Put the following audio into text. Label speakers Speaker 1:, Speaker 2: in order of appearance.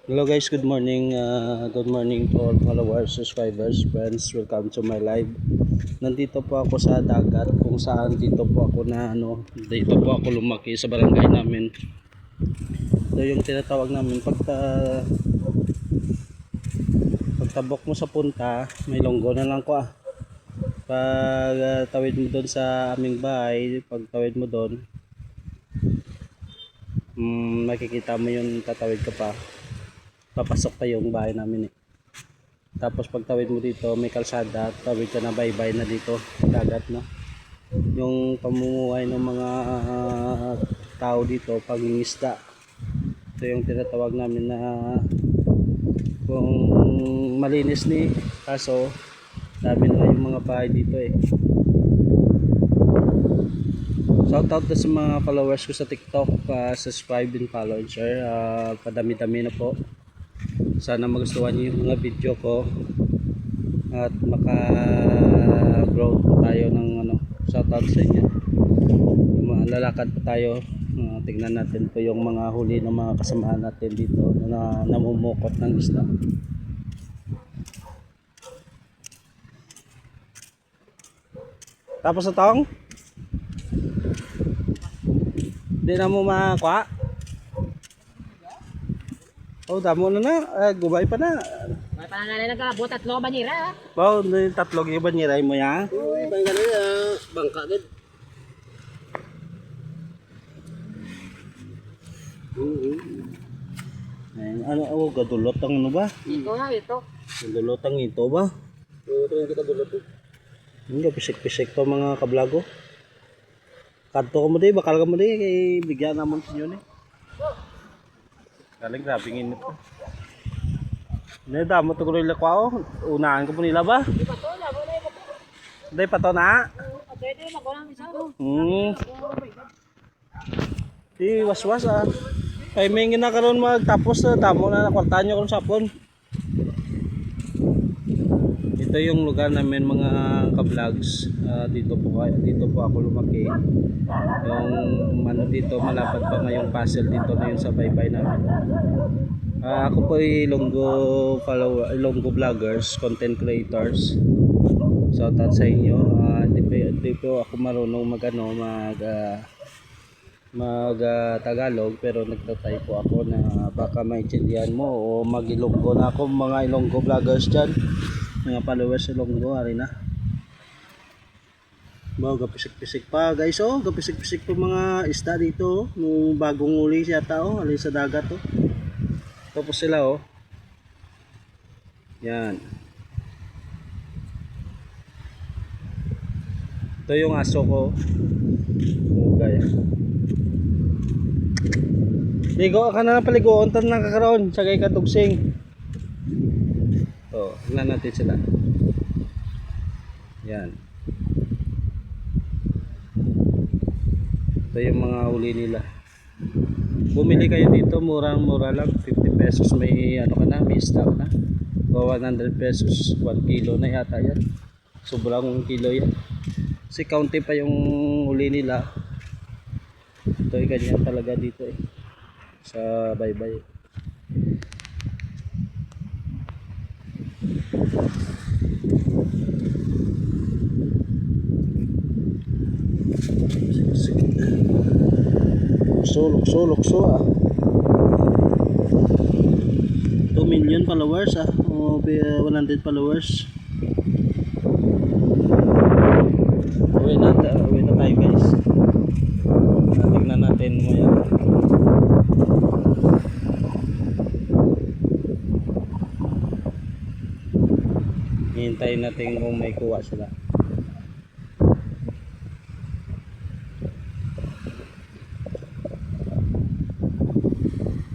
Speaker 1: Hello guys, good morning. Good morning to all followers, subscribers, friends. Welcome to my live. Nandito po ako sa dagat kung saan dito po ako dito po ako lumaki sa barangay namin. Ito yung tinatawag namin pagtabok mo sa punta, may longgo na lang ko. Pag tawid mo doon sa aming bahay, pag tawid mo doon, makikita mo yung tatawid ka pa. Papasok pa yung bahay namin eh. Tapos pag tawid mo dito may kalsada, tawid ka na baybay na dito, dagat no. Yung pamumuhay ng mga tao dito, pangingisda. Ito yung tinatawag namin na kung malinis ni, kaso dami na yung mga bahay dito eh. Shout out sa mga followers ko sa TikTok, subscribe and follow and share, padami-dami na po. Sana magustuhan niyo yung mga video ko at maka-grow po tayo ng shoutout sa inyo. Lalakad po tayo, tingnan natin po yung mga huli ng mga kasamahan natin dito na namumukot ng isda. Tapos na tong hindi na mo makakuha. Oh, damo na gubay pa na.
Speaker 2: May pangalan na ka, butat lo banira.
Speaker 1: Bao, tatlo yung banyiray mo ya.
Speaker 2: Uy, bang ganun bangka gid.
Speaker 1: Ano gadulot ang ano ba?
Speaker 2: Ito na ito.
Speaker 1: Gadulot ang ito ba?
Speaker 2: Ito yung kita dulot.
Speaker 1: Hindi pisik-pisik to mga kablago. Kadto ko mo di, bakal ka mo di kay bigyan namon sa inyo ni. Galing grabing init. Ne damo to gorilla kwao. Unahan ko po nila ba?
Speaker 2: Di pa to, labo na ito.
Speaker 1: Day pa to na.
Speaker 2: Pwede magulang isa.
Speaker 1: Di waswas ah. Kay may ginakaroon magtapos damo na kwartahan nyo kung sapon. Ito yung lugar namin mga ka-vlogs. Dito po ako lumaki. Yung dito malapad pa ngayong puzzle dito na yung sa baybay namin. Ako po ay Ilonggo vloggers, content creators. Shout out sa inyo. Hindi po ako marunong mag Tagalog, pero nagtatry po ako na baka maintindihan mo o mag-Ilonggo na ako, mga Ilonggo vloggers dyan, mga followers Ilonggo, hari na. Wow, gapisik-pisik pa guys, gapisik-pisik pa mga isda dito, nung bagong uli siya tao, alin sa dagat Tapos sila yan. Ito yung aso ko. Gaya. Ligo ka na paligoon tan nakakaroon sagay ka tugsing. Tingnan natin sila. Yan. Ito yung mga huli nila. Bumili kayo dito, mura lang, 50 pesos may may isda ka na. O 100 pesos, 1 kilo na yata yan. Sobrang kilo yan. Kasi kaunti pa yung huli nila. Ito ay ganyan talaga dito sa baybay. Lukso 2 million followers o 100 followers. Uwi na tayo guys. Tingnan natin mo yan. Hintayin natin kung may kuha sila.